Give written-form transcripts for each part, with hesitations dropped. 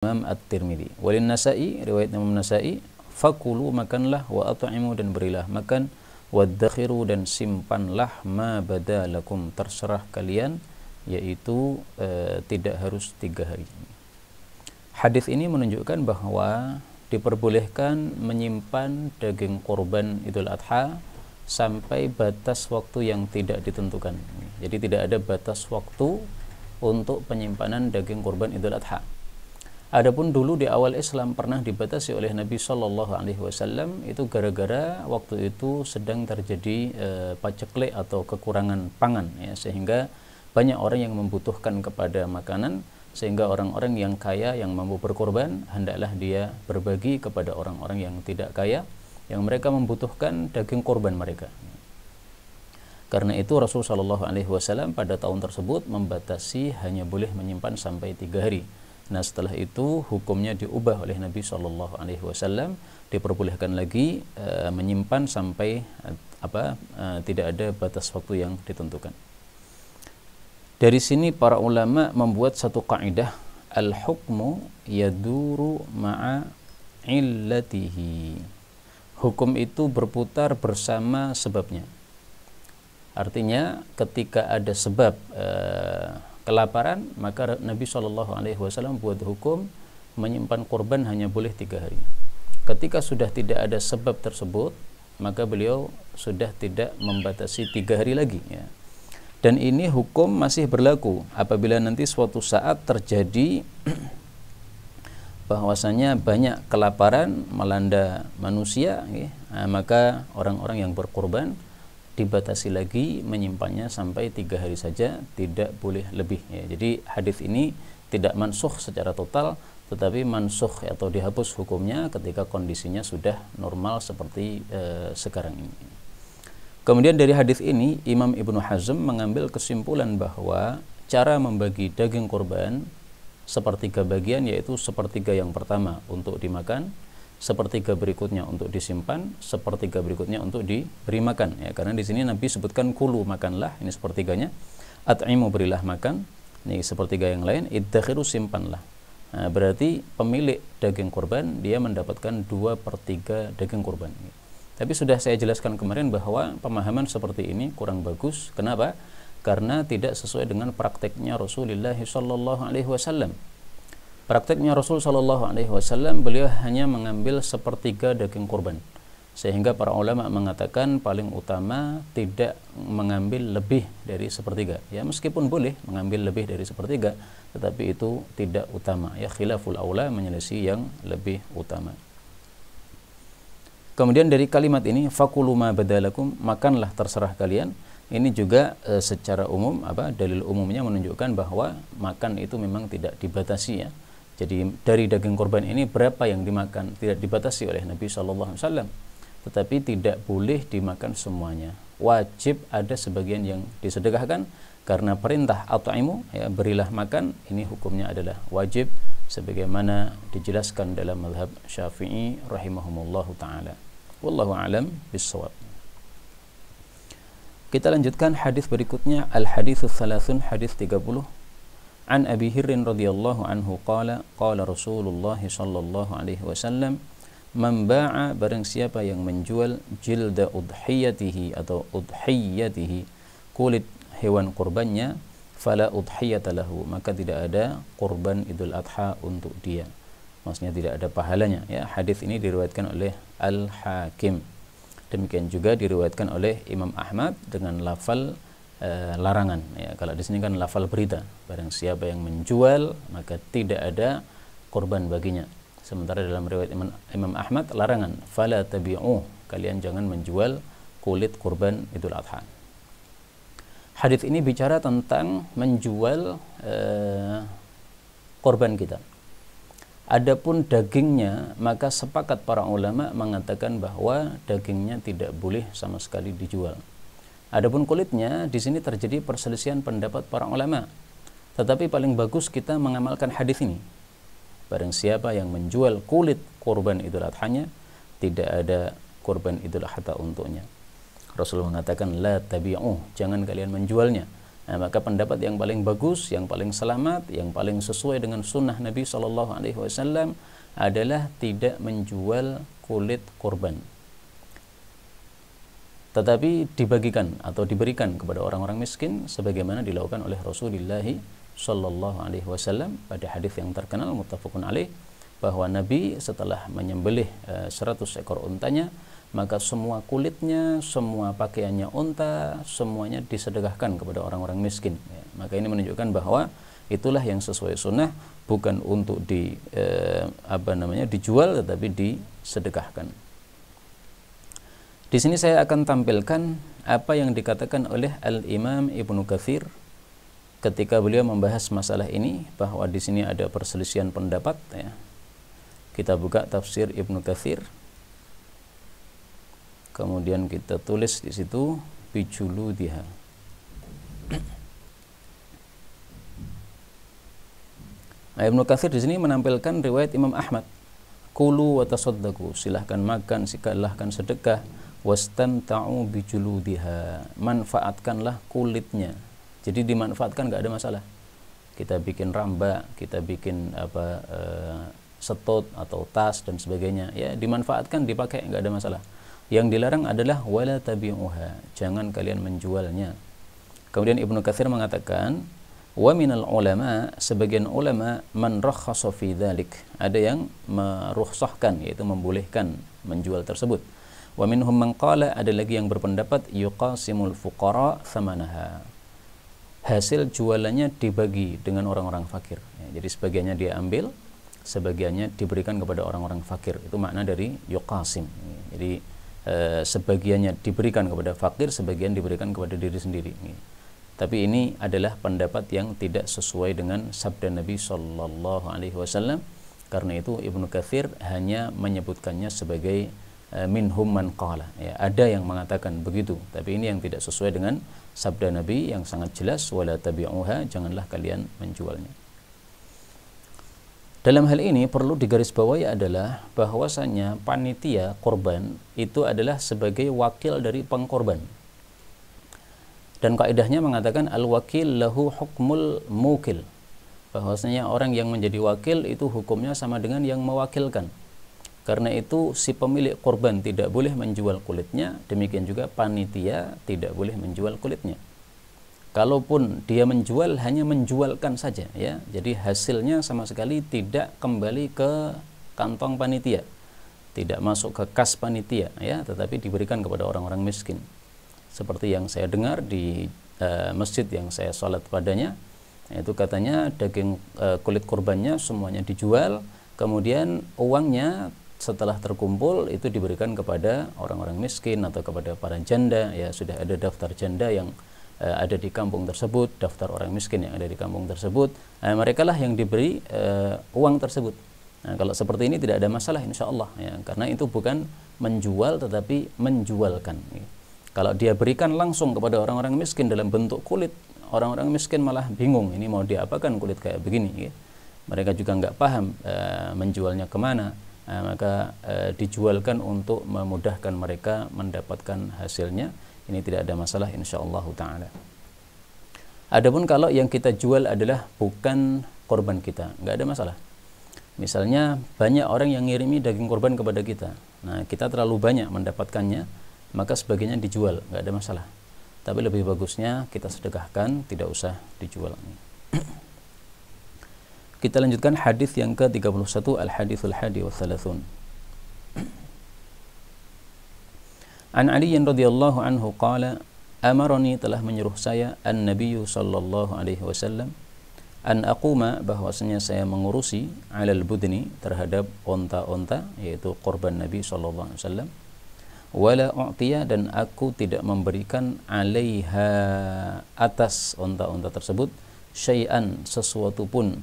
Imam At-Tirmidzi. Walin Nasa'i, riwayat Imam Nasa'i, fakulu makanlah, wa at'imu dan berilah makan, waddakhiru dan simpanlah, ma badalakum terserah kalian, yaitu tidak harus 3 hari. Hadis ini menunjukkan bahwa diperbolehkan menyimpan daging kurban Idul Adha sampai batas waktu yang tidak ditentukan. Jadi tidak ada batas waktu untuk penyimpanan daging kurban Idul Adha. Adapun dulu di awal Islam pernah dibatasi oleh Nabi Shallallahu Alaihi Wasallam itu gara-gara waktu itu sedang terjadi paceklik atau kekurangan pangan, ya, sehingga banyak orang yang membutuhkan kepada makanan, sehingga orang-orang yang kaya yang mampu berkorban hendaklah dia berbagi kepada orang-orang yang tidak kaya yang mereka membutuhkan daging korban mereka. Karena itu Rasulullah Shallallahu Alaihi Wasallam pada tahun tersebut membatasi hanya boleh menyimpan sampai 3 hari. Nah, setelah itu hukumnya diubah oleh Nabi Shallallahu Alaihi Wasallam, diperbolehkan lagi menyimpan sampai tidak ada batas waktu yang ditentukan. Dari sini para ulama membuat satu kaidah, al-hukmu yaduru ma'a illatihi. Hukum itu berputar bersama sebabnya. Artinya ketika ada sebab kelaparan, maka Nabi Shallallahu Alaihi Wasallam buat hukum menyimpan kurban hanya boleh 3 hari. Ketika sudah tidak ada sebab tersebut, maka beliau sudah tidak membatasi 3 hari lagi, ya. Dan ini hukum masih berlaku apabila nanti suatu saat terjadi bahwasanya banyak kelaparan melanda manusia, ya, maka orang-orang yang berkorban dibatasi lagi menyimpannya sampai 3 hari saja, tidak boleh lebih, ya. Jadi hadis ini tidak mansukh secara total, tetapi mansukh atau dihapus hukumnya ketika kondisinya sudah normal seperti sekarang ini. Kemudian dari hadis ini Imam Ibnu Hazm mengambil kesimpulan bahwa cara membagi daging kurban sepertiga bagian, yaitu sepertiga yang pertama untuk dimakan, sepertiga berikutnya untuk disimpan, sepertiga berikutnya untuk diberi makan, ya. Karena di sini Nabi sebutkan kulu, makanlah, ini sepertiganya, at'imu, berilah makan, ini sepertiga yang lain, iddakhiru, simpanlah. Nah, berarti pemilik daging kurban dia mendapatkan 2/3 daging kurban. Tapi sudah saya jelaskan kemarin bahwa pemahaman seperti ini kurang bagus. Kenapa? Karena tidak sesuai dengan prakteknya Rasulullah Shallallahu Alaihi Wasallam. Prakteknya Rasul Shallallahu Alaihi Wasallam, beliau hanya mengambil sepertiga daging kurban, sehingga para ulama mengatakan paling utama tidak mengambil lebih dari sepertiga. Ya, meskipun boleh mengambil lebih dari sepertiga, tetapi itu tidak utama. Ya, khilaful aula, menyelisih yang lebih utama. Kemudian dari kalimat ini, fakulu ma badalakum, makanlah terserah kalian. Ini juga secara umum, dalil umumnya menunjukkan bahwa makan itu memang tidak dibatasi, ya. Jadi dari daging kurban ini berapa yang dimakan tidak dibatasi oleh Nabi Shallallahu Alaihi Wasallam, tetapi tidak boleh dimakan semuanya. Wajib ada sebagian yang disedekahkan karena perintah at'imu, ya, berilah makan, ini hukumnya adalah wajib sebagaimana dijelaskan dalam mazhab Syafi'i rahimahumullahu taala. Wallahu a'lam bissawab. Kita lanjutkan hadis berikutnya, al-haditsus salasun, hadis 30. An Abi Hirrin radhiyallahu anhu qala qala Rasulullah sallallahu alaihi wasallam, man ba'a, barang siapa yang menjual, jilda udhiyatihi atau udhiyatihi, kulit hewan kurbannya, fala udhiyata lahu, maka tidak ada kurban Idul Adha untuk dia. Maksudnya tidak ada pahalanya, ya. Hadis ini diriwayatkan oleh Al-Hakim. Demikian juga diriwayatkan oleh Imam Ahmad dengan lafal larangan, ya. Kalau di sini kan lafal berita, barang siapa yang menjual maka tidak ada kurban baginya. Sementara dalam riwayat Imam Ahmad larangan, fala tabi'u, kalian jangan menjual kulit kurban Idul Adha. Hadis ini bicara tentang menjual kurban kita. Adapun dagingnya, maka sepakat para ulama mengatakan bahwa dagingnya tidak boleh sama sekali dijual. Adapun kulitnya, di sini terjadi perselisihan pendapat para ulama. Tetapi paling bagus kita mengamalkan hadis ini. Barang siapa yang menjual kulit kurban Idul Adha-nya, tidak ada kurban Idul Adha untuknya. Rasulullah mengatakan la tabi'u, jangan kalian menjualnya. Nah, maka pendapat yang paling bagus, yang paling selamat, yang paling sesuai dengan sunnah Nabi SAW adalah tidak menjual kulit kurban, tetapi dibagikan atau diberikan kepada orang-orang miskin sebagaimana dilakukan oleh Rasulullah SAW pada hadis yang terkenal muttafaqun alaih, bahwa Nabi setelah menyembelih 100 ekor untanya, maka semua kulitnya, semua pakaiannya unta, semuanya disedekahkan kepada orang-orang miskin. Ya, maka ini menunjukkan bahwa itulah yang sesuai sunnah, bukan untuk dijual, tetapi disedekahkan. Di sini saya akan tampilkan apa yang dikatakan oleh Al-Imam Ibnu Katsir ketika beliau membahas masalah ini, bahwa di sini ada perselisihan pendapat. Ya. Kita buka tafsir Ibnu Katsir, kemudian kita tulis di situ bijuludiha. Nah, Ibnu Katsir di sini menampilkan riwayat Imam Ahmad, kulu wa tasaddaqu, silahkan makan, silahkan sedekah, wastamta'u bijuludiha, manfaatkanlah kulitnya. Jadi dimanfaatkan, nggak ada masalah. Kita bikin rambak, kita bikin setut atau tas dan sebagainya, ya dimanfaatkan, dipakai, nggak ada masalah. Yang dilarang adalah wala tabi'uha, jangan kalian menjualnya. Kemudian Ibnu Katsir mengatakan, wa minal ulama, sebagian ulama, man rakhasa fi dzalik, ada yang merukhsahkan, yaitu membolehkan menjual tersebut. Wa minhum man qala, ada lagi yang berpendapat yuqasimul fuqara thamanaha, hasil jualannya dibagi dengan orang-orang fakir. Ya, jadi sebagiannya dia ambil, sebagiannya diberikan kepada orang-orang fakir. Itu makna dari yuqasim. Jadi sebagiannya diberikan kepada fakir, sebagian diberikan kepada diri sendiri. Tapi ini adalah pendapat yang tidak sesuai dengan sabda Nabi Sallallahu Alaihi Wasallam. Karena itu Ibnu Katsir hanya menyebutkannya sebagai minhum man qala. Ya, ada yang mengatakan begitu, tapi ini yang tidak sesuai dengan sabda Nabi yang sangat jelas, wala tabi'uha, janganlah kalian menjualnya. Dalam hal ini perlu digarisbawahi adalah bahwasanya panitia korban itu adalah sebagai wakil dari pengkorban. Dan kaidahnya mengatakan al-wakil lahu hukmul mukil, bahwasanya orang yang menjadi wakil itu hukumnya sama dengan yang mewakilkan. Karena itu si pemilik korban tidak boleh menjual kulitnya, demikian juga panitia tidak boleh menjual kulitnya. Kalaupun dia menjual, hanya menjualkan saja, ya. Jadi hasilnya sama sekali tidak kembali ke kantong panitia, tidak masuk ke kas panitia, ya, tetapi diberikan kepada orang-orang miskin. Seperti yang saya dengar di masjid yang saya sholat padanya, itu katanya daging kulit kurbannya semuanya dijual, kemudian uangnya setelah terkumpul itu diberikan kepada orang-orang miskin atau kepada para janda. Ya, sudah ada daftar janda yang ada di kampung tersebut, daftar orang miskin yang ada di kampung tersebut. Mereka lah yang diberi uang tersebut. Nah, kalau seperti ini tidak ada masalah insya Allah, ya, karena itu bukan menjual tetapi menjualkan. Ya. Kalau dia berikan langsung kepada orang-orang miskin dalam bentuk kulit, orang-orang miskin malah bingung, ini mau diapakan kulit kayak begini. Ya. Mereka juga nggak paham menjualnya kemana. Maka dijualkan untuk memudahkan mereka mendapatkan hasilnya. Ini tidak ada masalah insyaallah ta'ala. Adapun kalau yang kita jual adalah bukan korban kita, nggak ada masalah. Misalnya banyak orang yang ngirimi daging korban kepada kita, nah kita terlalu banyak mendapatkannya, maka sebagainya dijual, nggak ada masalah. Tapi lebih bagusnya kita sedekahkan, tidak usah dijual. Kita lanjutkan hadis yang ke-31, al-haditsul hadi wa thalathun. An Ali radhiyallahu anhu qala, amarani, telah menyuruh saya, an-nabiyyu sallallahu alaihi wasallam, an aquma, bahwasanya saya mengurusi, alal budni, terhadap onta-onta, yaitu korban Nabi sallallahu alaihi wasallam, wala u'tiya, dan aku tidak memberikan, alaiha, atas onta-onta tersebut, syai'an, sesuatu pun,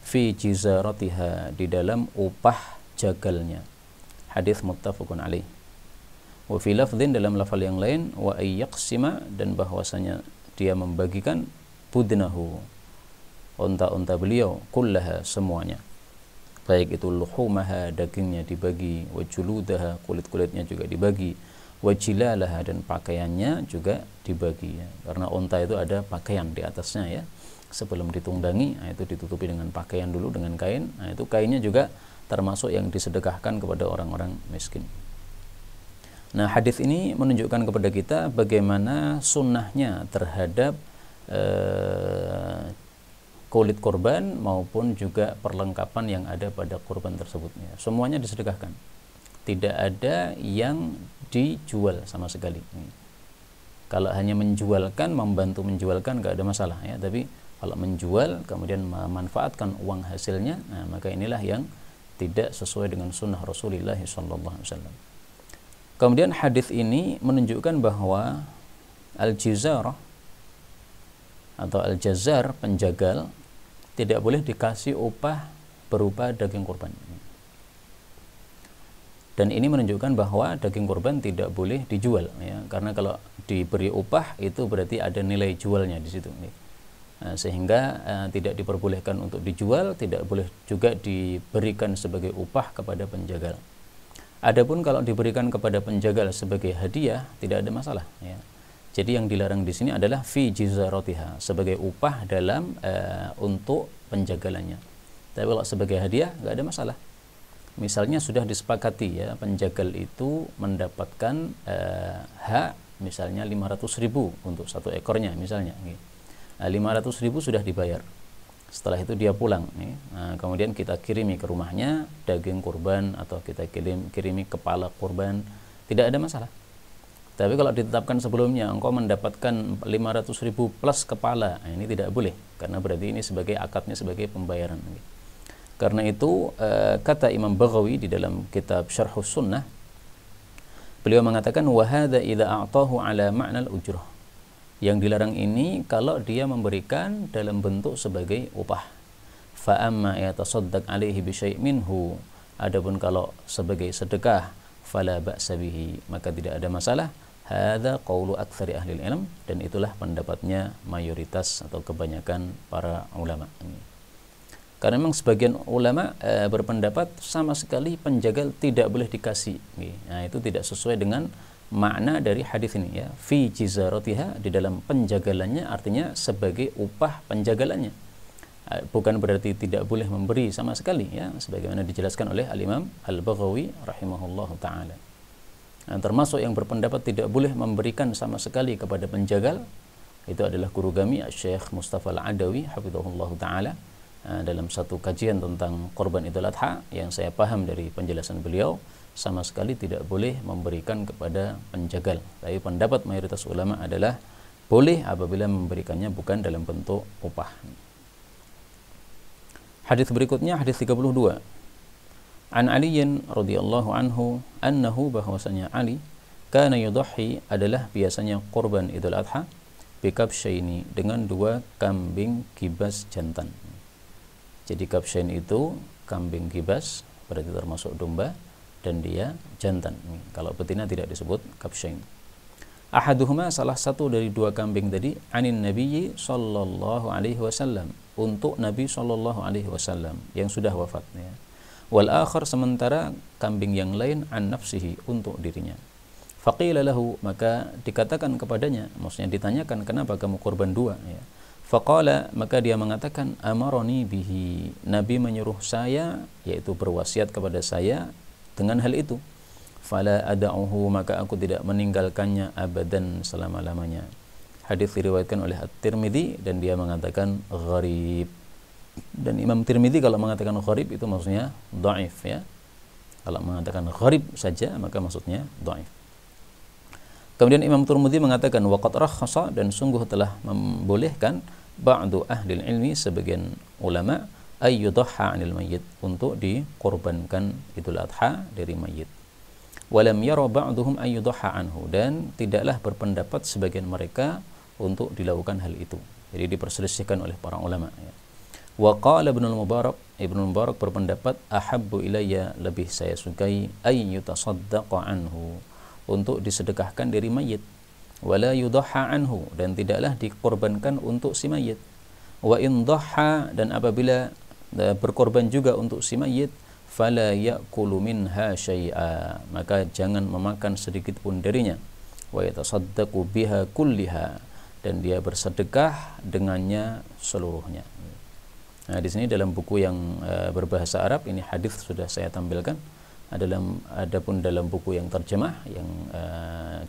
fi jizaratiha, di dalam upah jagalnya. Hadis muttafaqun alaih. Wa fi lafdhin, dalam lafal yang lain, wa ayyaqsima, dan bahwasanya dia membagikan, budnahu, onta-onta beliau, kullaha, semuanya, baik itu luhumaha, dagingnya dibagi, wa juludaha, kulit-kulitnya juga dibagi, wajilalaha, dan pakaiannya juga dibagi ya. Karena unta itu ada pakaian di atasnya ya. Sebelum ditunggangi, nah itu ditutupi dengan pakaian dulu, dengan kain. Nah itu kainnya juga termasuk yang disedekahkan kepada orang-orang miskin. Nah, hadis ini menunjukkan kepada kita bagaimana sunnahnya terhadap kulit korban maupun juga perlengkapan yang ada pada korban tersebut. Semuanya disedekahkan. Tidak ada yang dijual sama sekali. Kalau hanya menjualkan, membantu menjualkan, nggak ada masalah ya. Tapi kalau menjual kemudian memanfaatkan uang hasilnya, nah, maka inilah yang tidak sesuai dengan sunnah Rasulullah SAW. Kemudian hadis ini menunjukkan bahwa al-jizarah atau al-jazar, penjagal, tidak boleh dikasih upah berupa daging kurban. Dan ini menunjukkan bahwa daging kurban tidak boleh dijual ya, karena kalau diberi upah itu berarti ada nilai jualnya di situ. Nah, sehingga tidak diperbolehkan untuk dijual, tidak boleh juga diberikan sebagai upah kepada penjagal. Adapun kalau diberikan kepada penjagal sebagai hadiah tidak ada masalah ya. Jadi yang dilarang di sini adalah fi jizaratiha, sebagai upah dalam untuk penjagalannya. Tapi kalau sebagai hadiah nggak ada masalah. Misalnya sudah disepakati ya, penjagal itu mendapatkan hak misalnya 500.000 untuk satu ekornya misalnya. 500.000 sudah dibayar. Setelah itu dia pulang nih. Nah, kemudian kita kirimi ke rumahnya daging kurban atau kita kirimi kepala kurban, tidak ada masalah. Tapi kalau ditetapkan sebelumnya engkau mendapatkan 500.000 plus kepala, nah ini tidak boleh, karena berarti ini sebagai akadnya sebagai pembayaran. Karena itu kata Imam Baghawi di dalam kitab Syarhus Sunnah, beliau mengatakan wa hadza idza a'tahu ala ma'nal ujrah. Yang dilarang ini kalau dia memberikan dalam bentuk sebagai upah. Fa amma yatasaddaq alaihi bi syai' minhu. Adapun kalau sebagai sedekah, fala ba'sa bihi, maka tidak ada masalah. Hadza qaulu aktsari ahli ilm, dan itulah pendapatnya mayoritas atau kebanyakan para ulama. Karena memang sebagian ulama berpendapat sama sekali penjagal tidak boleh dikasih. Nah, itu tidak sesuai dengan makna dari hadis ini ya. Fi jizaratiha, di dalam penjagalannya, artinya sebagai upah penjagalannya. Bukan berarti tidak boleh memberi sama sekali ya, sebagaimana dijelaskan oleh Al-Imam Al-Baghawi rahimahullahu taala. Nah, termasuk yang berpendapat tidak boleh memberikan sama sekali kepada penjagal itu adalah guru kami Syekh Mustafa Al-Adawi hafizahullahu taala. Dalam satu kajian tentang korban Idul Adha yang saya paham dari penjelasan beliau, sama sekali tidak boleh memberikan kepada penjagal. Tapi pendapat mayoritas ulama adalah boleh apabila memberikannya bukan dalam bentuk upah. Hadis berikutnya, hadis 32. An Aliyin radhiyallahu anhu annahu, bahwasanya Ali kana yudhi, adalah biasanya korban Idul Adha bikabsyaini, dengan 2 kambing kibas jantan. Jadi kabsyain itu kambing kibas, berarti termasuk domba, dan dia jantan. Kalau betina tidak disebut kabsyain. Ahaduhuma, salah satu dari 2 kambing tadi, anin nabiyyi sallallahu alaihi wasallam, untuk Nabi sallallahu alaihi wasallam yang sudah wafat ya. Wal akhar, sementara kambing yang lain, an nafsihi, untuk dirinya. Faqila lahu, maka dikatakan kepadanya, maksudnya ditanyakan, kenapa kamu korban 2 ya. Faqala, maka dia mengatakan, amaroni bihi, Nabi menyuruh saya, yaitu berwasiat kepada saya dengan hal itu. Fala ada'uhu, maka aku tidak meninggalkannya abadan, selama-lamanya. Hadis diriwayatkan oleh At-Tirmidzi dan dia mengatakan gharib. Dan Imam Tirmidzi kalau mengatakan gharib itu maksudnya dhaif ya. Kalau mengatakan gharib saja maka maksudnya dhaif. Kemudian Imam Tirmidzi mengatakan waqad rakhasa, dan sungguh telah membolehkan ba'du ahli ilmi, sebagian ulama, ayyudhha 'anil mayyit, untuk dikorbankan Idul Adha dari mayit. Walam yara ba'duhum ayyudhha anhu, dan tidaklah berpendapat sebagian mereka untuk dilakukan hal itu. Jadi diperselisihkan oleh para ulama ya. Wa qala Ibnu Mubarak berpendapat, ahabbu ilayya, lebih saya sukai, ay yutasaddaqa anhu, untuk disedekahkan dari mayit. Wala yudhha anhu, dan tidaklah dikorbankan untuk si mayit. Wa in dhahha, dan apabila berkorban juga untuk si mayit, fala ya'kulu minha syai'a, maka jangan memakan sedikit pun darinya. Wa yatasaddaqu biha kulliha, dan dia bersedekah dengannya seluruhnya. Nah, di sini dalam buku yang berbahasa Arab, ini hadis sudah saya tampilkan. Adapun dalam buku yang terjemah yang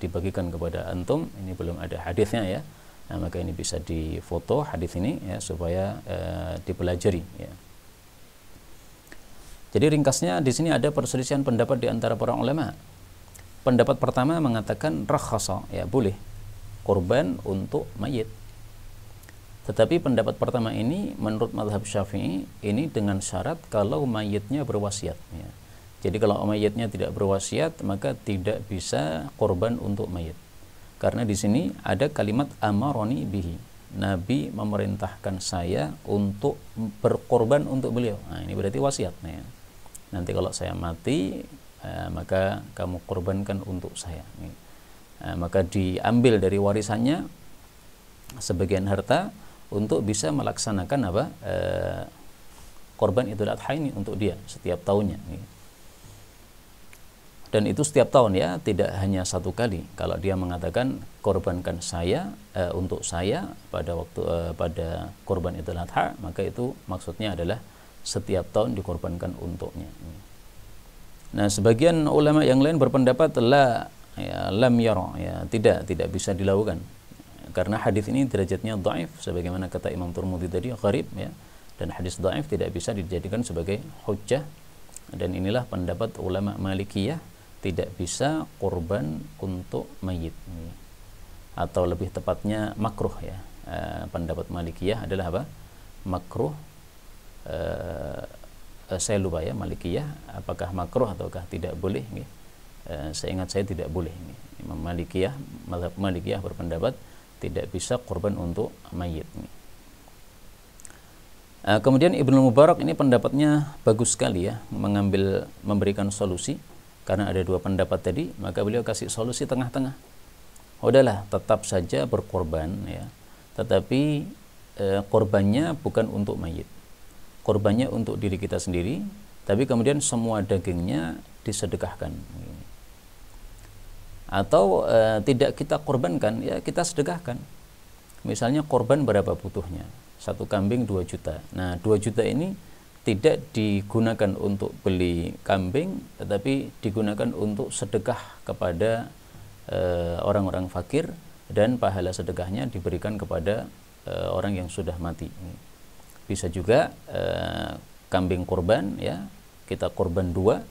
dibagikan kepada antum, ini belum ada hadisnya ya. Nah, maka ini bisa difoto hadis ini ya, supaya dipelajari ya. Jadi ringkasnya di sini ada perselisihan pendapat di antara para ulama. Pendapat pertama mengatakan rakhasa, ya boleh kurban untuk mayit. Tetapi pendapat pertama ini menurut mazhab Syafi'i ini dengan syarat kalau mayitnya berwasiat ya. Jadi kalau mayitnya tidak berwasiat maka tidak bisa kurban untuk mayit. Karena di sini ada kalimat amaroni bihi. Nabi memerintahkan saya untuk berkorban untuk beliau. Nah, ini berarti wasiat ya. Nanti kalau saya mati maka kamu korbankan untuk saya. Maka diambil dari warisannya sebagian harta untuk bisa melaksanakan korban Idul Adha ini untuk dia setiap tahunnya. Dan itu setiap tahun ya, tidak hanya satu kali. Kalau dia mengatakan korbankan saya untuk saya pada waktu pada korban Idul Adha, maka itu maksudnya adalah setiap tahun dikorbankan untuknya. Nah, sebagian ulama yang lain berpendapat lam yara ya, tidak bisa dilakukan. Karena hadis ini derajatnya dhaif sebagaimana kata Imam Tirmidzi tadi, gharib ya. Dan hadis dhaif tidak bisa dijadikan sebagai hujjah. Dan inilah pendapat ulama Malikiyah, tidak bisa kurban untuk mayit. Atau lebih tepatnya makruh ya. Pendapat Malikiyah adalah apa? Makruh. Saya lupa ya Malikiyah apakah makruh ataukah tidak boleh. Saya ingat saya tidak boleh. Imam Malikiyah, mazhab Malikiyah berpendapat tidak bisa kurban untuk mayit. Kemudian Ibnu Mubarak ini pendapatnya bagus sekali ya, memberikan solusi karena ada dua pendapat tadi, maka beliau kasih solusi tengah-tengah. Udahlah, tetap saja berkorban ya, tetapi korbannya bukan untuk mayit. Korbannya untuk diri kita sendiri, tapi kemudian semua dagingnya disedekahkan. Atau tidak kita korbankan, ya kita sedekahkan. Misalnya korban berapa butuhnya? Satu kambing 2 juta. Nah, 2 juta ini tidak digunakan untuk beli kambing, tetapi digunakan untuk sedekah kepada orang-orang fakir, dan pahala sedekahnya diberikan kepada orang yang sudah mati. Bisa juga kambing kurban ya, kita kurban 2,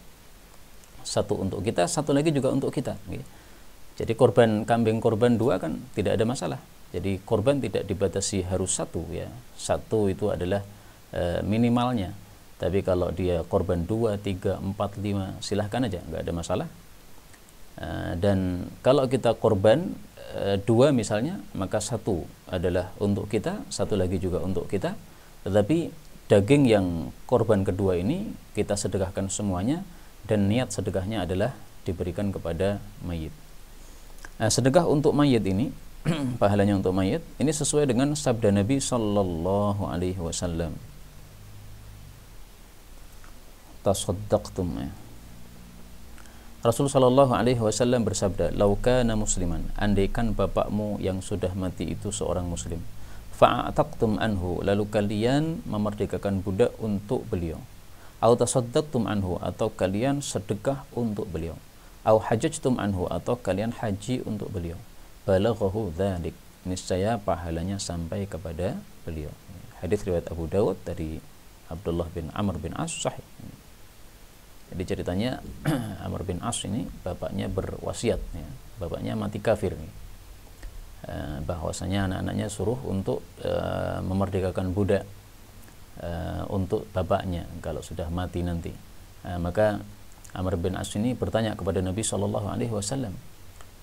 satu untuk kita, satu lagi juga untuk kita. Jadi kambing kurban 2 kan tidak ada masalah. Jadi korban tidak dibatasi harus 1 ya. 1 itu adalah minimalnya. Tapi kalau dia korban 2, 3, 4, 5 silahkan aja, nggak ada masalah. Dan kalau kita korban 2 misalnya, maka 1 adalah untuk kita, 1 lagi juga untuk kita. Tetapi daging yang korban kedua ini kita sedekahkan semuanya, dan niat sedekahnya adalah diberikan kepada mayit. Sedekah untuk mayit ini pahalanya untuk mayit ini sesuai dengan sabda Nabi sallallahu alaihi wasallam. Tasaddaqtum ya. Rasul sallallahu alaihi wasallam bersabda, "Lau kana musliman, andaikan bapakmu yang sudah mati itu seorang muslim, fa'ataqtum anhu, lalu kalian memerdekakan budak untuk beliau, au tasaddaqtum anhu, atau kalian sedekah untuk beliau, au hajjtum anhu, atau kalian haji untuk beliau, balaghahu dzalik, niscaya pahalanya sampai kepada beliau." Hadis riwayat Abu Dawud dari Abdullah bin Amr bin As, sahih. Jadi ceritanya Amr bin As ini bapaknya berwasiat ya. Bapaknya mati kafir nih. Bahwasanya anak-anaknya suruh untuk memerdekakan budak untuk bapaknya kalau sudah mati nanti. Maka Amr bin As ini bertanya kepada Nabi SAW,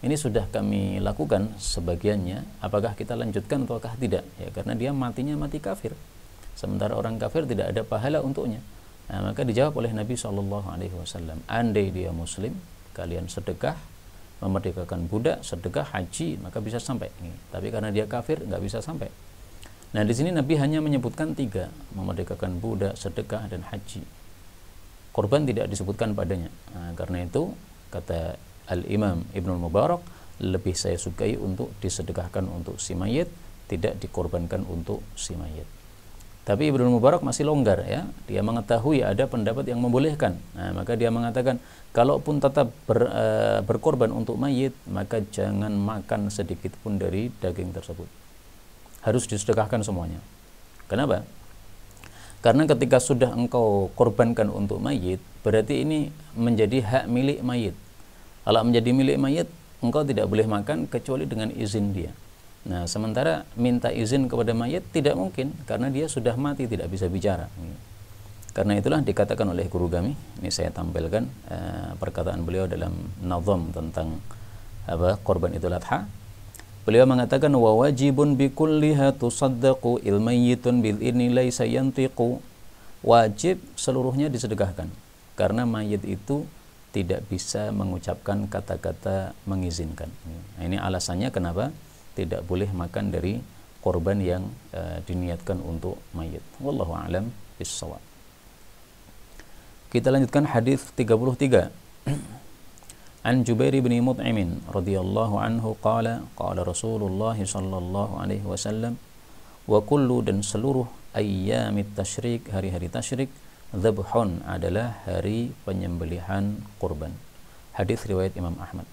ini sudah kami lakukan sebagiannya, apakah kita lanjutkan ataukah tidak? Ya, karena dia matinya mati kafir, sementara orang kafir tidak ada pahala untuknya. Maka dijawab oleh Nabi SAW, andai dia muslim, kalian sedekah, memerdekakan budak, sedekah, haji, maka bisa sampai. Tapi karena dia kafir, nggak bisa sampai. Nah, di sini Nabi hanya menyebutkan 3, memerdekakan budak, sedekah, dan haji. korban tidak disebutkan padanya. Karena itu kata Al-Imam Ibnul Mubarak, lebih saya sukai untuk disedekahkan untuk si mayit, tidak dikorbankan untuk si mayit. Tapi Ibnu Mubarak masih longgar ya, dia mengetahui ada pendapat yang membolehkan. Maka dia mengatakan kalaupun tetap berkorban untuk mayit, maka jangan makan sedikit pun dari daging tersebut. Harus disedekahkan semuanya. Kenapa? Karena ketika sudah engkau korbankan untuk mayit, berarti ini menjadi hak milik mayit. Kalau menjadi milik mayit, engkau tidak boleh makan kecuali dengan izin dia. Nah, sementara minta izin kepada mayit tidak mungkin, karena dia sudah mati, tidak bisa bicara. Karena itulah dikatakan oleh guru kami, ini saya tampilkan perkataan beliau dalam nazam tentang korban Idul Adha. Beliau mengatakan, wa wajibun bi kulliha tusaddaqu ilmayyitun bil inni laisa yantiqu. Wajib seluruhnya disedekahkan, karena mayit itu tidak bisa mengucapkan kata-kata mengizinkan. Nah, ini alasannya kenapa tidak boleh makan dari korban yang diniatkan untuk mayit. Wallahu a'lam bissawab. Kita lanjutkan hadis 33. An Jubair bin Mut'im radhiyallahu anhu qala qala Rasulullah sallallahu alaihi wasallam, wa kullu, dan seluruh ayyamit tasyrik, hari-hari tasyrik, dzabhun adalah hari penyembelihan kurban. Hadis riwayat Imam Ahmad.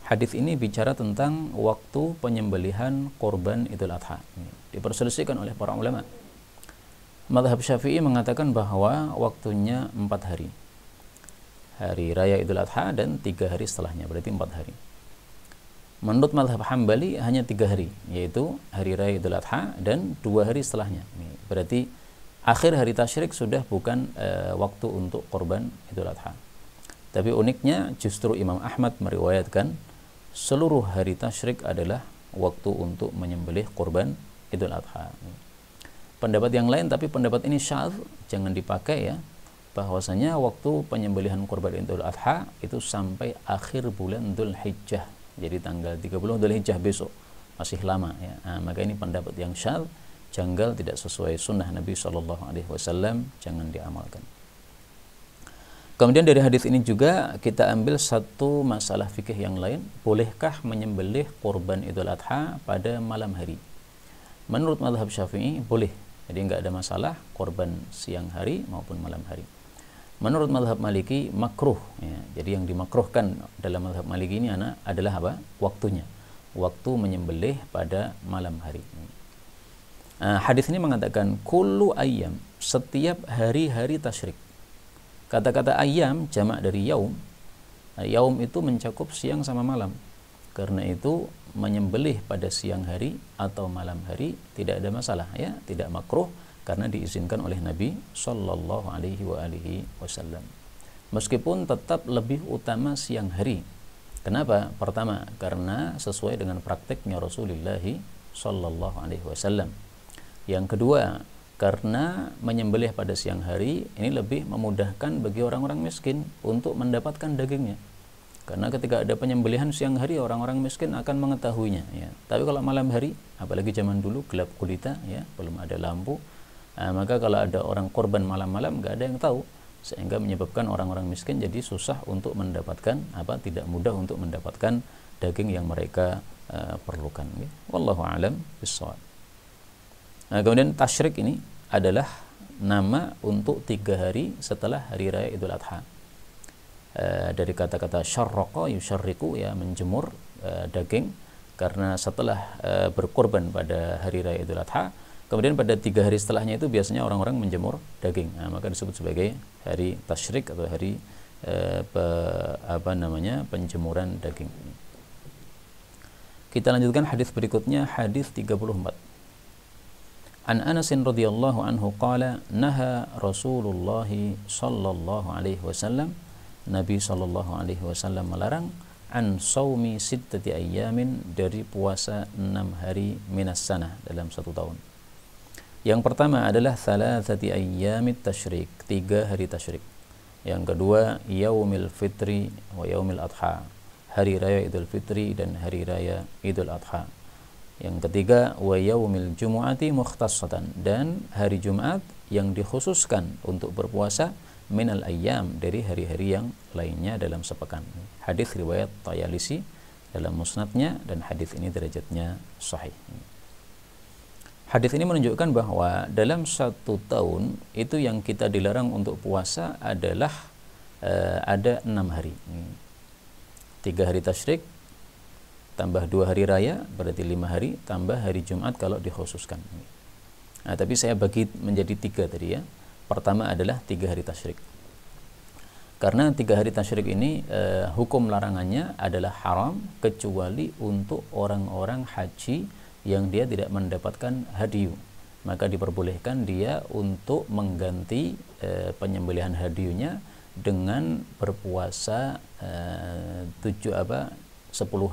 Hadis ini bicara tentang waktu penyembelihan kurban Idul Adha. Diperselisihkan oleh para ulama. Mazhab Syafi'i mengatakan bahwa waktunya 4 hari. Hari Raya Idul Adha dan 3 hari setelahnya, berarti 4 hari. Menurut mazhab Hambali hanya 3 hari, yaitu Hari Raya Idul Adha dan 2 hari setelahnya. Berarti akhir hari tasyrik sudah bukan waktu untuk kurban Idul Adha. Tapi uniknya justru Imam Ahmad meriwayatkan seluruh hari tasyrik adalah waktu untuk menyembelih kurban Idul Adha. Pendapat yang lain, tapi pendapat ini syadz, jangan dipakai ya, bahwasanya waktu penyembelihan kurban Idul Adha itu sampai akhir bulan Dzul Hijjah. Jadi tanggal 30 Dzul Hijjah besok, masih lama ya. Maka ini pendapat yang syadz, janggal, tidak sesuai sunnah Nabi SAW, jangan diamalkan. Kemudian dari hadis ini juga kita ambil satu masalah fikih yang lain. Bolehkah menyembelih kurban Idul Adha pada malam hari? Menurut mazhab Syafi'i boleh. Jadi enggak ada masalah kurban siang hari maupun malam hari. Menurut mazhab Maliki makruh ya. Jadi yang dimakruhkan dalam mazhab Maliki ini adalah apa? Waktunya. Waktu menyembelih pada malam hari. Hadis ini mengatakan kullu ayyam, setiap hari-hari tasyrik. Kata-kata ayam jamak dari yaum. Yaum itu mencakup siang sama malam. Karena itu menyembelih pada siang hari atau malam hari tidak ada masalah ya, tidak makruh karena diizinkan oleh Nabi sallallahu alaihi wasallam. Meskipun tetap lebih utama siang hari. Kenapa? Pertama, karena sesuai dengan prakteknya Rasulullah sallallahu alaihi wasallam. Yang kedua, karena menyembelih pada siang hari ini lebih memudahkan bagi orang-orang miskin untuk mendapatkan dagingnya. Karena ketika ada penyembelihan siang hari, orang-orang miskin akan mengetahuinya ya. Tapi kalau malam hari, apalagi zaman dulu gelap gulita ya, belum ada lampu, maka kalau ada orang korban malam-malam nggak ada yang tahu, sehingga menyebabkan orang-orang miskin jadi susah untuk mendapatkan tidak mudah untuk mendapatkan daging yang mereka perlukan ya. Wallahu a'lam bissawab. Nah, kemudian tasyrik ini adalah nama untuk 3 hari setelah Hari Raya Idul Adha. Dari kata-kata syarraqa yusyarriku ya, menjemur daging, karena setelah berkorban pada Hari Raya Idul Adha, kemudian pada 3 hari setelahnya itu biasanya orang-orang menjemur daging. Maka disebut sebagai hari tasyrik atau hari penjemuran daging. Kita lanjutkan hadis berikutnya, hadis 34. An Anas radhiyallahu anhu qala naha Rasulullah sallallahu alaihi wasallam, Nabi sallallahu alaihi wasallam melarang an saumi sittati ayyamin, dari puasa 6 hari minas sanah, dalam 1 tahun. Yang pertama adalah thalathati ayyamit tasyrik, 3 hari tasyrik. Yang kedua yaumil fitri wa yaumil adha, hari raya Idul Fitri dan hari raya Idul Adha. Yang ketiga wa yaumil jumu'ati mukhtassatan, dan hari Jumat yang dikhususkan untuk berpuasa minal ayyam, dari hari-hari yang lainnya dalam sepekan. Hadis riwayat Tayalisi dalam musnadnya, dan hadis ini derajatnya sahih. Hadis ini menunjukkan bahwa dalam 1 tahun itu yang kita dilarang untuk puasa adalah ada 6 hari. 3 hari tasyrik tambah 2 hari raya berarti 5 hari, tambah hari Jumat kalau dikhususkan. Nah, tapi saya bagi menjadi 3 tadi ya. Pertama adalah 3 hari tasyrik. Karena 3 hari tasyrik ini hukum larangannya adalah haram kecuali untuk orang-orang haji yang dia tidak mendapatkan hadiyu. Maka diperbolehkan dia untuk mengganti penyembelihan hadiyunya dengan berpuasa 10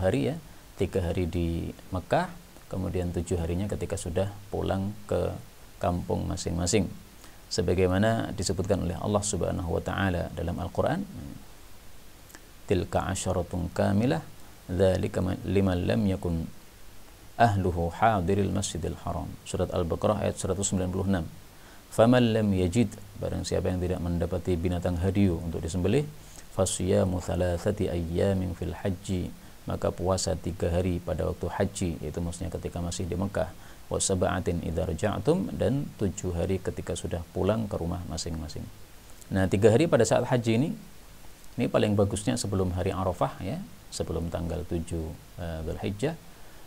hari ya. 3 hari di Mekah, kemudian 7 harinya ketika sudah pulang ke kampung masing-masing. Sebagaimana disebutkan oleh Allah Subhanahu wa taala dalam Al-Qur'an, tilka asyaratun kamilah dzalika liman lam yakun ahluhu hadiril masjidil haram. Surat Al-Baqarah ayat 196. Faman lam yajid, barang siapa yang tidak mendapati binatang hadiyu untuk disembelih, fasiyamu thalathati ayyamin fil haji, maka puasa 3 hari pada waktu haji, yaitu maksudnya ketika masih di Mekah, wa sab'atin idza raja'tum, dan 7 hari ketika sudah pulang ke rumah masing-masing. Nah, 3 hari pada saat haji ini paling bagusnya sebelum hari Arafah ya, sebelum tanggal 7 Dzulhijjah.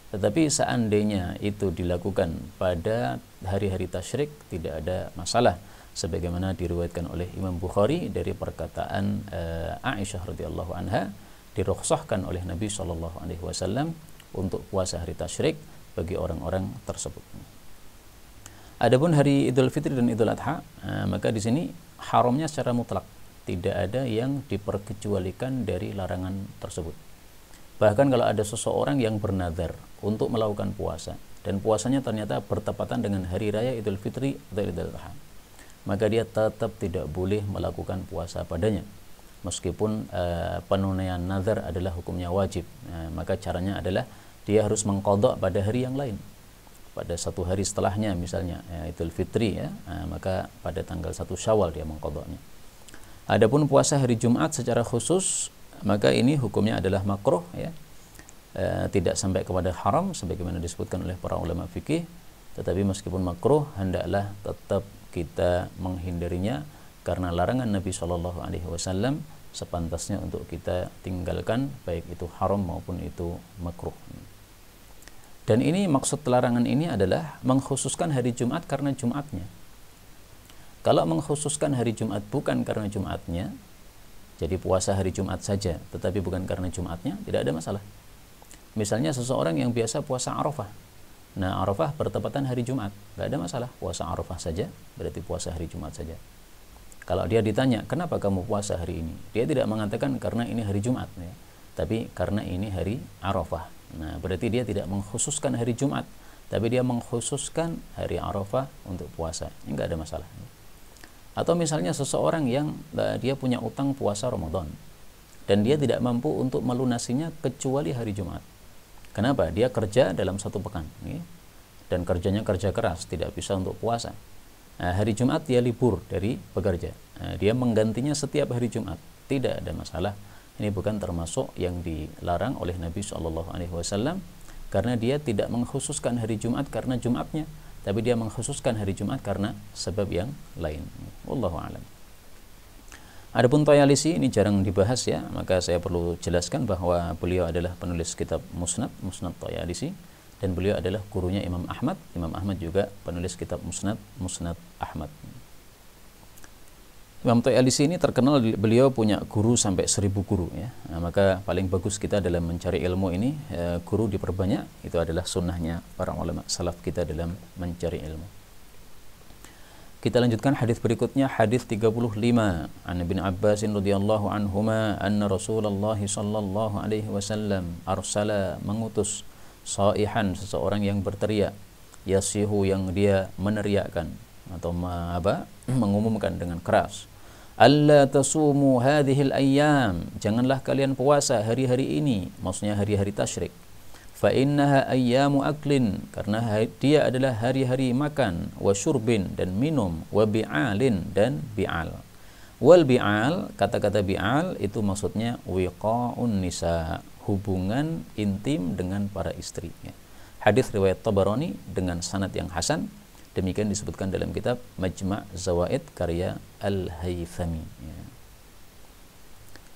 Tetapi seandainya itu dilakukan pada hari-hari tasyrik tidak ada masalah, sebagaimana diriwayatkan oleh Imam Bukhari dari perkataan Aisyah radhiyallahu anha, dirukhsahkan oleh Nabi SAW untuk puasa hari tasyrik bagi orang-orang tersebut. Adapun hari Idul Fitri dan Idul Adha, maka di sini haramnya secara mutlak, tidak ada yang diperkecualikan dari larangan tersebut. Bahkan kalau ada seseorang yang bernadzar untuk melakukan puasa dan puasanya ternyata bertepatan dengan hari raya Idul Fitri atau Idul Adha, maka dia tetap tidak boleh melakukan puasa padanya, meskipun penunaian nazar adalah hukumnya wajib. Maka caranya adalah dia harus mengqadha pada hari yang lain, pada 1 hari setelahnya misalnya Idul Fitri ya, maka pada tanggal 1 Syawal dia mengqadhanya. Adapun puasa hari Jumat secara khusus, maka ini hukumnya adalah makruh ya, tidak sampai kepada haram sebagaimana disebutkan oleh para ulama fikih. Tetapi meskipun makruh, hendaklah tetap kita menghindarinya, karena larangan Nabi SAW sepantasnya untuk kita tinggalkan, baik itu haram maupun itu makruh. Dan ini maksud larangan ini adalah mengkhususkan hari Jumat karena Jumatnya. Kalau mengkhususkan hari Jumat bukan karena Jumatnya, jadi puasa hari Jumat saja tetapi bukan karena Jumatnya, tidak ada masalah. Misalnya seseorang yang biasa puasa Arafah, nah Arafah bertepatan hari Jumat, tidak ada masalah, puasa Arafah saja berarti puasa hari Jumat saja. Kalau dia ditanya kenapa kamu puasa hari ini, dia tidak mengatakan karena ini hari Jumat ya, tapi karena ini hari Arafah. Nah berarti dia tidak mengkhususkan hari Jumat, tapi dia mengkhususkan hari Arafah untuk puasa, ini nggak ada masalah. Atau misalnya seseorang yang dia punya utang puasa Ramadan dan dia tidak mampu untuk melunasinya kecuali hari Jumat. Kenapa? Dia kerja dalam 1 pekan ya, dan kerjanya kerja keras, tidak bisa untuk puasa. Nah, hari Jumat dia libur dari bekerja, dia menggantinya setiap hari Jumat, tidak ada masalah. Ini bukan termasuk yang dilarang oleh Nabi SAW, karena dia tidak mengkhususkan hari Jumat karena Jumatnya, tapi dia mengkhususkan hari Jumat karena sebab yang lain. Wallahu a'lam. Adapun Tayalisi ini jarang dibahas ya, maka saya perlu jelaskan bahwa beliau adalah penulis kitab Musnad Tayalisi, dan beliau adalah gurunya Imam Ahmad. Imam Ahmad juga penulis kitab Musnad Ahmad. Imam Tayalisi ini terkenal beliau punya guru sampai 1000 guru ya. Nah, maka paling bagus kita dalam mencari ilmu ini, guru diperbanyak, itu adalah sunnahnya para ulama salaf kita dalam mencari ilmu. Kita lanjutkan hadis berikutnya, hadis 35. An Ibnu Abbas radhiyallahu anhuma anna Rasulullah sallallahu alaihi wasallam arsala, mengutus, saihan, seseorang yang berteriak, yasihu, yang dia meneriakkan atau mengumumkan dengan keras, alla tasumu hadhil ayyam, janganlah kalian puasa hari-hari ini, maksudnya hari-hari tasyrik. Fa innaha ayyamu aklin, karena dia adalah hari-hari makan, wa syurbin, dan minum, wa bi'alin, dan bi'al. Wal bi'al, kata-kata bi'al itu maksudnya wiqa'un nisa, hubungan intim dengan para istri. Ya. Hadis riwayat Tabarani dengan sanad yang hasan, demikian disebutkan dalam kitab Majma' Zawaid karya Al-Haythami. Ya.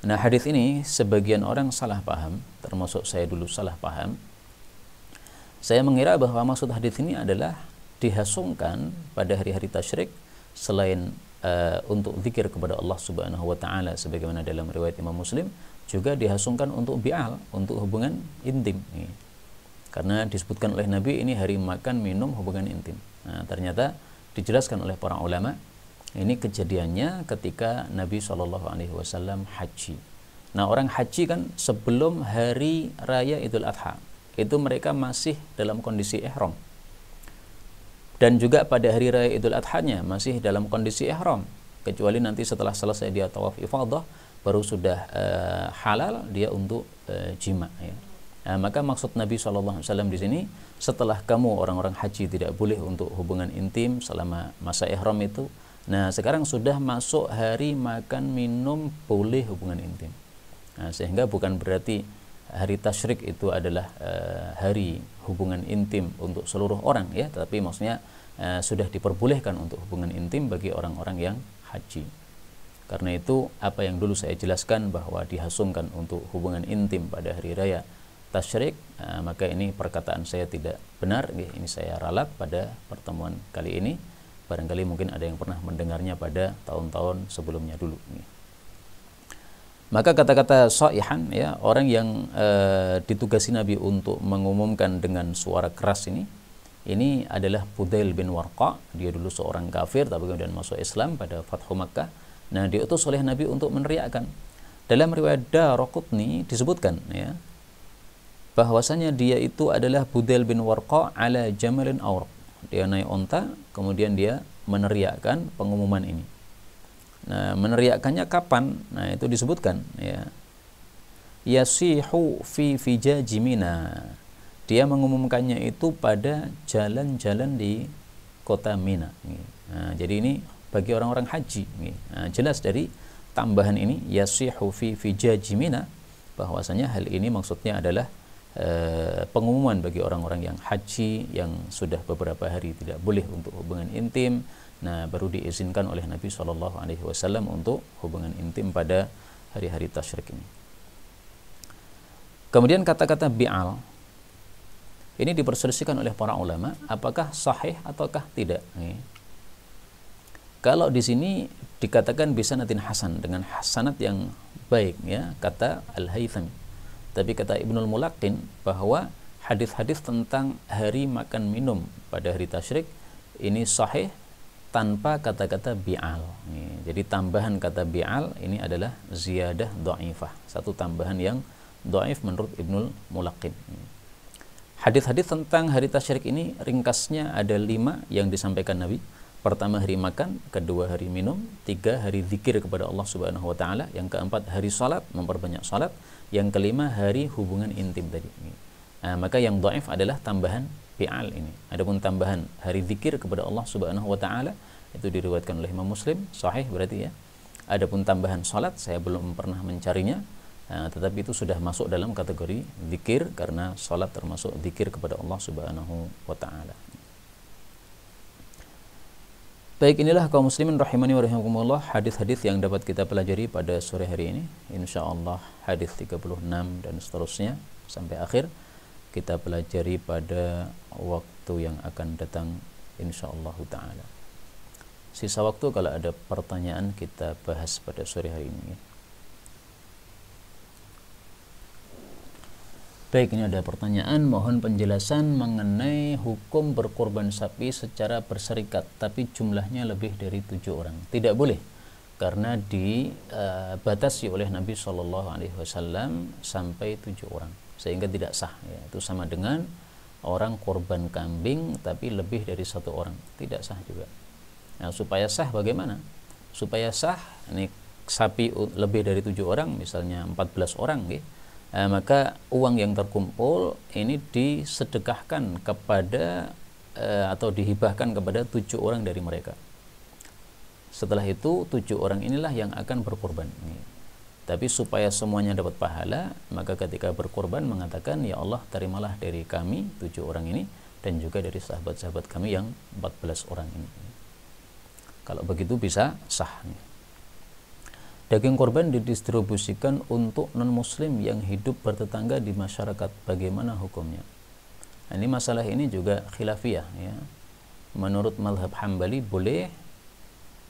Nah, hadis ini sebagian orang salah paham, termasuk saya dulu salah paham. Saya mengira bahwa maksud hadis ini adalah dihasungkan pada hari-hari tasyrik selain untuk zikir kepada Allah Subhanahu wa taala sebagaimana dalam riwayat Imam Muslim, juga dihasungkan untuk bi'al, untuk hubungan intim. Karena disebutkan oleh Nabi ini hari makan, minum, hubungan intim. Nah, ternyata dijelaskan oleh para ulama, ini kejadiannya ketika Nabi SAW haji. Nah, orang haji kan sebelum hari raya Idul Adha, itu mereka masih dalam kondisi ihram. Dan juga pada hari raya Idul Adha-nya masih dalam kondisi ihram. Kecuali nanti setelah selesai dia tawaf ifadah, baru sudah halal dia untuk jima. Ya. Nah, maka maksud Nabi SAW di sini, setelah kamu orang-orang haji tidak boleh untuk hubungan intim selama masa ihram itu, nah sekarang sudah masuk hari makan minum boleh hubungan intim. Nah, sehingga bukan berarti hari tasyrik itu adalah hari hubungan intim untuk seluruh orang, ya, tapi maksudnya sudah diperbolehkan untuk hubungan intim bagi orang-orang yang haji. Karena itu apa yang dulu saya jelaskan bahwa dihasungkan untuk hubungan intim pada hari raya tasyrik, maka ini perkataan saya tidak benar. Ini saya ralat pada pertemuan kali ini. Barangkali mungkin ada yang pernah mendengarnya pada tahun-tahun sebelumnya dulu. Maka kata-kata saihan, ya, orang yang ditugasi Nabi untuk mengumumkan dengan suara keras ini adalah Fudail bin Warqa. Dia dulu seorang kafir tapi kemudian masuk Islam pada Fathu Makkah. Nah, diutus oleh Nabi untuk meneriakkan. Dalam riwayat Daraqutni disebutkan, ya, bahwasanya dia itu adalah Fudail bin Warqa ala jamalin awraq. Dia naik onta, kemudian dia meneriakkan pengumuman ini. Nah, meneriakkannya kapan? Nah, itu disebutkan, ya. Yasihu fi fijaji Mina. Dia mengumumkannya itu pada jalan-jalan di kota Mina. Nah, jadi ini bagi orang-orang haji. Nah, jelas dari tambahan ini, yasihu fi fijaji Mina, bahwasanya hal ini maksudnya adalah pengumuman bagi orang-orang yang haji yang sudah beberapa hari tidak boleh untuk hubungan intim. Nah, baru diizinkan oleh Nabi SAW untuk hubungan intim pada hari-hari tasyrik ini. Kemudian kata-kata bi'al ini diperselisihkan oleh para ulama, apakah sahih ataukah tidak. Kalau di sini dikatakan bisanadin hasan, dengan hasanat yang baik, ya, kata Al-Haythami. Tapi kata Ibnul Mulaqqin bahwa hadis-hadis tentang hari makan minum pada hari tasyrik ini sahih tanpa kata-kata bi'al. Jadi tambahan kata bi'al ini adalah ziyadah dha'ifah, satu tambahan yang dhaif menurut Ibnul Mulaqqin. Hadis-hadis tentang hari tasyrik ini ringkasnya ada 5 yang disampaikan Nabi. Pertama hari makan, kedua hari minum, 3 hari zikir kepada Allah Subhanahu wa taala, yang keempat hari salat, memperbanyak salat, yang kelima hari hubungan intim tadi. Nah, maka yang dhaif adalah tambahan bi'al ini. Adapun tambahan hari zikir kepada Allah Subhanahu wa taala itu diriwayatkan oleh Imam Muslim, sahih berarti, ya. Adapun tambahan salat saya belum pernah mencarinya, tetapi itu sudah masuk dalam kategori zikir karena salat termasuk zikir kepada Allah Subhanahu wa taala. Baik, inilah kaum muslimin rahimani wa rahimakumullah, hadis-hadis yang dapat kita pelajari pada sore hari ini. Insyaallah hadis 36 dan seterusnya sampai akhir kita pelajari pada waktu yang akan datang insyaallah taala. Sisa waktu kalau ada pertanyaan kita bahas pada sore hari ini. Baik, ini ada pertanyaan, mohon penjelasan mengenai hukum berkorban sapi secara berserikat tapi jumlahnya lebih dari 7 orang. Tidak boleh, karena dibatasi oleh Nabi SAW sampai 7 orang, sehingga tidak sah, ya. Itu sama dengan orang korban kambing tapi lebih dari 1 orang, tidak sah juga. Nah, supaya sah bagaimana? Supaya sah, ini sapi lebih dari 7 orang, misalnya 14 orang, ya. Maka uang yang terkumpul ini disedekahkan kepada atau dihibahkan kepada 7 orang dari mereka. Setelah itu 7 orang inilah yang akan berkorban. Tapi supaya semuanya dapat pahala, maka ketika berkorban mengatakan, ya Allah terimalah dari kami 7 orang ini dan juga dari sahabat-sahabat kami yang 14 orang ini. Kalau begitu bisa sah. Daging korban didistribusikan untuk non-muslim yang hidup bertetangga di masyarakat. Bagaimana hukumnya? Nah, ini masalah ini juga khilafiyah ya. Menurut mazhab Hambali boleh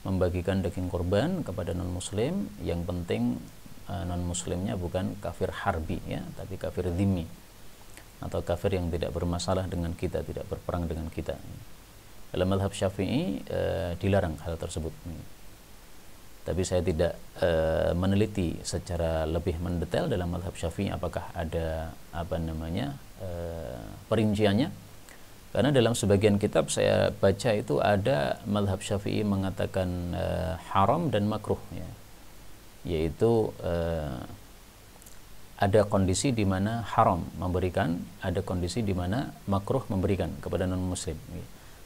membagikan daging korban kepada non-muslim, yang penting non-muslimnya bukan kafir harbi ya, tapi kafir dhimmi atau kafir yang tidak bermasalah dengan kita, tidak berperang dengan kita. Dalam mazhab Syafi'i dilarang hal tersebut. Tapi saya tidak meneliti secara lebih mendetail dalam mazhab Syafi'i apakah ada perinciannya, karena dalam sebagian kitab saya baca itu ada mazhab Syafi'i mengatakan haram dan makruh ya. Yaitu ada kondisi di mana haram memberikan, ada kondisi di mana makruh memberikan kepada non muslim.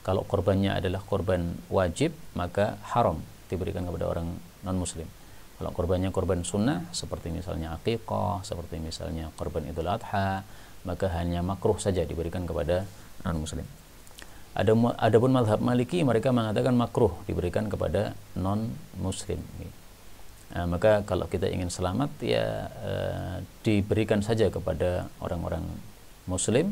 Kalau korbannya adalah korban wajib, maka haram diberikan kepada orang non muslim. Kalau korbannya korban sunnah seperti misalnya aqiqah, seperti misalnya korban Idul Adha, maka hanya makruh saja diberikan kepada non muslim. Adapun mazhab Maliki mereka mengatakan makruh diberikan kepada non muslim. Maka kalau kita ingin selamat ya diberikan saja kepada orang-orang muslim.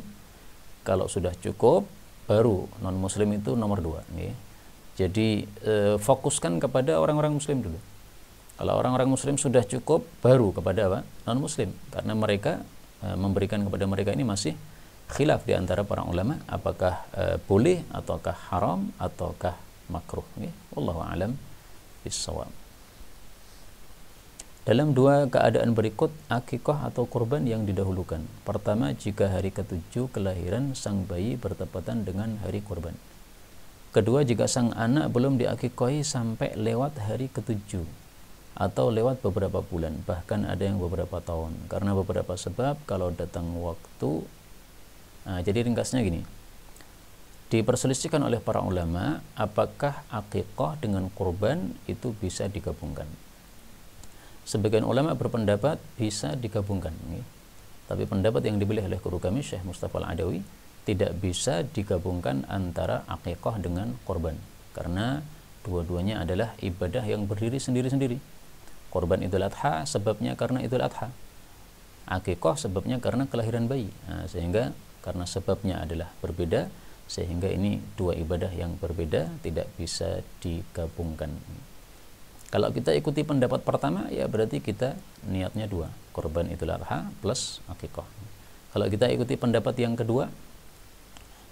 Kalau sudah cukup baru non muslim itu nomor 2. Jadi fokuskan kepada orang-orang muslim dulu. Kalau orang-orang muslim sudah cukup, baru kepada apa? Non muslim, karena mereka memberikan kepada mereka ini masih khilaf di antara para ulama apakah boleh ataukah haram ataukah makruh. Wallahu a'lam bissawab. Dalam 2 keadaan berikut akikah atau kurban yang didahulukan. Pertama, jika hari ke-7 kelahiran sang bayi bertepatan dengan hari kurban. Kedua, jika sang anak belum diakikahi sampai lewat hari ke-7 atau lewat beberapa bulan, bahkan ada yang beberapa tahun, karena beberapa sebab. Kalau datang waktu, jadi ringkasnya gini, diperselisihkan oleh para ulama apakah akikah dengan kurban itu bisa digabungkan. Sebagian ulama berpendapat bisa digabungkan, tapi pendapat yang dipilih oleh guru kami Syekh Mustafa Al-Adawi, tidak bisa digabungkan antara akikah dengan korban, karena dua-duanya adalah ibadah yang berdiri sendiri-sendiri. Korban Idul Adha sebabnya karena Idul Adha, akikah sebabnya karena kelahiran bayi. Sehingga karena sebabnya adalah berbeda, sehingga ini 2 ibadah yang berbeda, tidak bisa digabungkan. Kalau kita ikuti pendapat pertama, ya berarti kita niatnya 2, korban Idul Adha plus akikah. Kalau kita ikuti pendapat yang kedua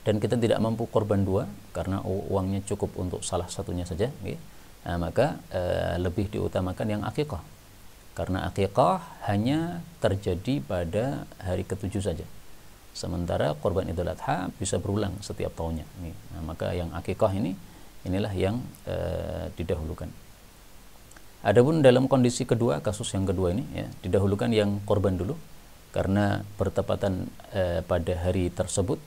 dan kita tidak mampu korban 2 karena uangnya cukup untuk salah satunya saja, maka lebih diutamakan yang akikah, karena akikah hanya terjadi pada hari ke-7 saja, sementara korban Idul Adha bisa berulang setiap tahunnya. Maka yang akikah inilah yang didahulukan. Adapun dalam kondisi kedua, kasus yang kedua ini ya, didahulukan yang korban dulu karena bertepatan pada hari tersebut.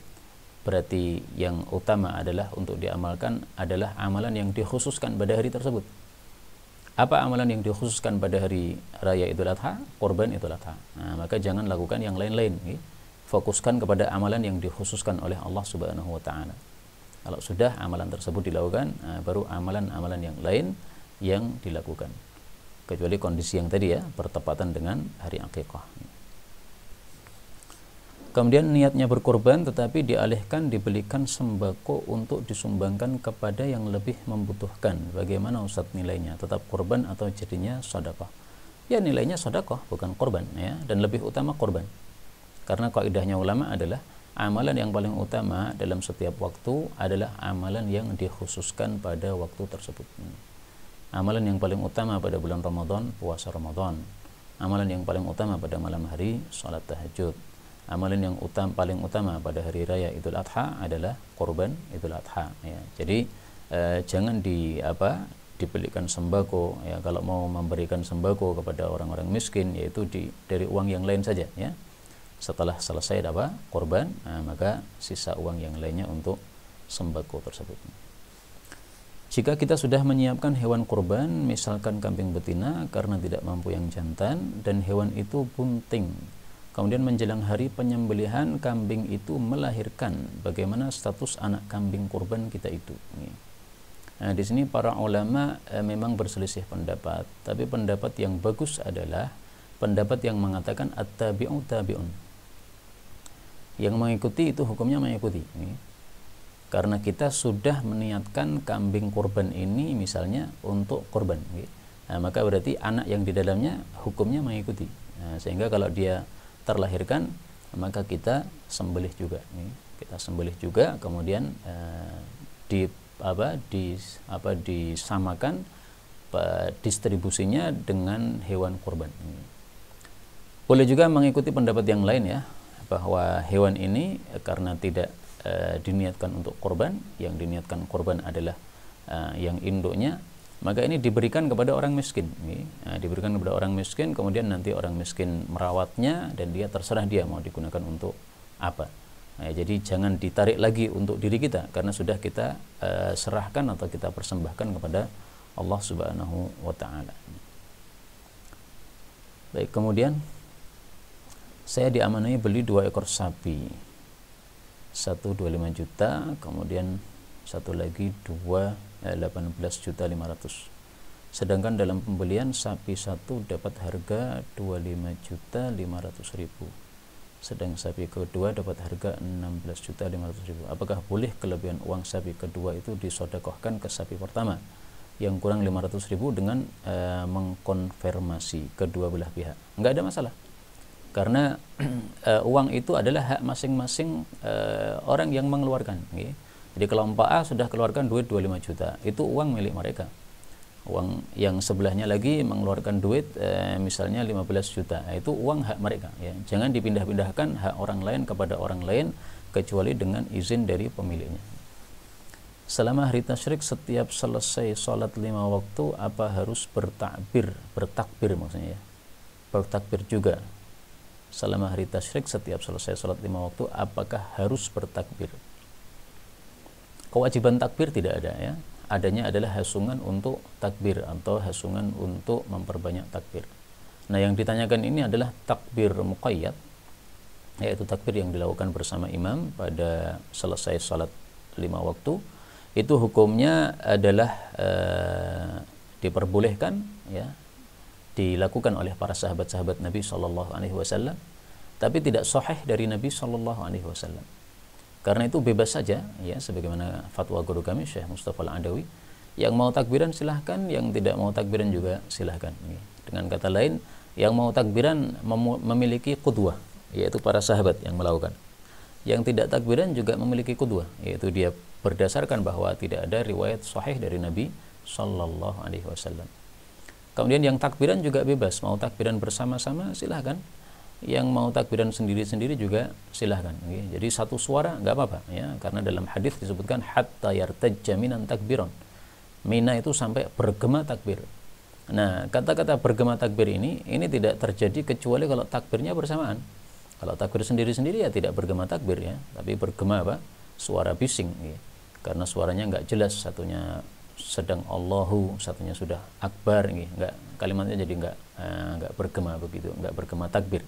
Berarti yang utama adalah untuk diamalkan adalah amalan yang dikhususkan pada hari tersebut. Apa amalan yang dikhususkan pada hari raya Idul Adha? Korban Idul Adha. Maka jangan lakukan yang lain-lain. Fokuskan kepada amalan yang dikhususkan oleh Allah Subhanahu wa taala. Kalau sudah amalan tersebut dilakukan, baru amalan-amalan yang lain yang dilakukan. Kecuali kondisi yang tadi ya, bertepatan dengan hari akikah. Kemudian niatnya berkorban tetapi dialihkan dibelikan sembako untuk disumbangkan kepada yang lebih membutuhkan. Bagaimana Ustaz nilainya? Tetap korban atau jadinya sedekah? Ya nilainya sedekah, bukan korban ya, dan lebih utama korban. Karena kaidahnya ulama adalah amalan yang paling utama dalam setiap waktu adalah amalan yang dikhususkan pada waktu tersebut. Amalan yang paling utama pada bulan Ramadan, puasa Ramadan. Amalan yang paling utama pada malam hari, salat tahajud. Amalan yang paling utama pada hari raya Idul Adha adalah korban Idul Adha ya. Jadi jangan dibelikan sembako ya. Kalau mau memberikan sembako kepada orang-orang miskin, yaitu dari uang yang lain saja ya. Setelah selesai korban, maka sisa uang yang lainnya untuk sembako tersebut. Jika kita sudah menyiapkan hewan kurban, misalkan kambing betina karena tidak mampu yang jantan, dan hewan itu bunting, kemudian menjelang hari penyembelihan kambing itu melahirkan, bagaimana status anak kambing kurban kita itu? Nah, di sini para ulama memang berselisih pendapat, tapi pendapat yang bagus adalah pendapat yang mengatakan at-tabi'u tabi'un. Yang mengikuti itu hukumnya mengikuti. Karena kita sudah meniatkan kambing kurban ini misalnya untuk kurban, nah, maka berarti anak yang di dalamnya hukumnya mengikuti. Nah, sehingga kalau dia terlahirkan, maka kita sembelih juga. Kita sembelih juga, kemudian disamakan distribusinya dengan hewan kurban. Boleh juga mengikuti pendapat yang lain ya, bahwa hewan ini karena tidak diniatkan untuk korban, yang diniatkan korban adalah yang induknya, maka ini diberikan kepada orang miskin. Diberikan kepada orang miskin, kemudian nanti orang miskin merawatnya, dan dia terserah dia mau digunakan untuk apa. Jadi jangan ditarik lagi untuk diri kita, karena sudah kita serahkan atau kita persembahkan kepada Allah Subhanahu wa Ta'ala. Baik, kemudian saya diamanai beli 2 ekor sapi, satu 25 juta, kemudian satu lagi 18.500.000. Sedangkan dalam pembelian sapi satu dapat harga 25.500.000, sedang sapi kedua dapat harga 16.500.000. Apakah boleh kelebihan uang sapi kedua itu disodakohkan ke sapi pertama yang kurang 500.000 dengan mengkonfirmasi kedua belah pihak? Enggak ada masalah, karena uang itu adalah hak masing-masing orang yang mengeluarkan. Jadi kelompok A sudah keluarkan duit 25 juta, itu uang milik mereka. Uang yang sebelahnya lagi mengeluarkan duit misalnya 15 juta, itu uang hak mereka. Jangan dipindah-pindahkan hak orang lain kepada orang lain kecuali dengan izin dari pemiliknya. Selama hari tasyrik setiap selesai sholat 5 waktu apa harus bertakbir maksudnya ya, bertakbir juga. Selama hari tasyrik setiap selesai sholat 5 waktu apakah harus bertakbir? Kewajiban takbir tidak ada ya, adanya adalah hasungan untuk takbir atau hasungan untuk memperbanyak takbir. Nah, yang ditanyakan ini adalah takbir muqayyad, yaitu takbir yang dilakukan bersama imam pada selesai sholat 5 waktu. Itu hukumnya adalah diperbolehkan ya, dilakukan oleh para sahabat-sahabat Nabi Shallallahu Alaihi Wasallam, tapi tidak sahih dari Nabi Shallallahu Alaihi Wasallam. Karena itu bebas saja, ya, sebagaimana fatwa guru kami Syekh Mustafa Al-Adawi, yang mau takbiran silahkan, yang tidak mau takbiran juga silahkan. Dengan kata lain, yang mau takbiran memiliki qudwah, yaitu para sahabat yang melakukan. Yang tidak takbiran juga memiliki qudwah, yaitu dia berdasarkan bahwa tidak ada riwayat sahih dari Nabi Shallallahu Alaihi Wasallam. Kemudian yang takbiran juga bebas, mau takbiran bersama-sama silahkan, yang mau takbiran sendiri-sendiri juga silahkan. Jadi satu suara nggak apa-apa ya, karena dalam hadis disebutkan hatta yartajja minan takbiron, mina itu sampai bergema takbir. Nah, kata-kata bergema takbir ini tidak terjadi kecuali kalau takbirnya bersamaan. Kalau takbir sendiri-sendiri ya tidak bergema takbir ya, tapi bergema apa? Suara bising ya. Karena suaranya nggak jelas, satunya sedang Allahu, satunya sudah akbar, enggak, kalimatnya jadi enggak bergema begitu, enggak bergema takbir.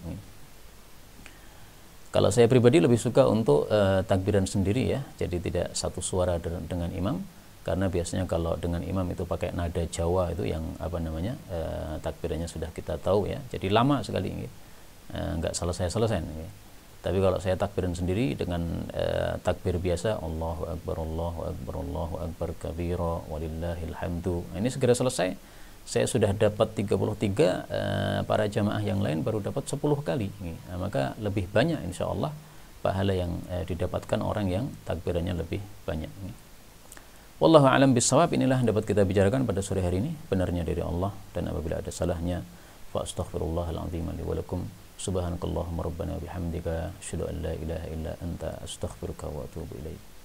Kalau saya pribadi lebih suka untuk takbiran sendiri ya, jadi tidak satu suara dengan imam, karena biasanya kalau dengan imam itu pakai nada Jawa itu yang takbirannya sudah kita tahu ya, jadi lama sekali, enggak selesai-selesai. Tapi kalau saya takbiran sendiri dengan takbir biasa, Allahu Akbar, Allahu Akbar, Allahu Akbar kabira walillahil hamdu. Ini segera selesai, saya sudah dapat 33, para jamaah yang lain baru dapat 10 kali. Nah, maka lebih banyak insya Allah pahala yang didapatkan orang yang takbirannya lebih banyak. Wallahu a'lam bishawab. Inilah yang dapat kita bicarakan pada sore hari ini. Benarnya dari Allah, dan apabila ada salahnya fa astaghfirullahal azim li wa lakum. Subhanakallahumma rabbana bihamdika asyhadu an la ilaha illa anta astaghfiruka wa atubu ilaik.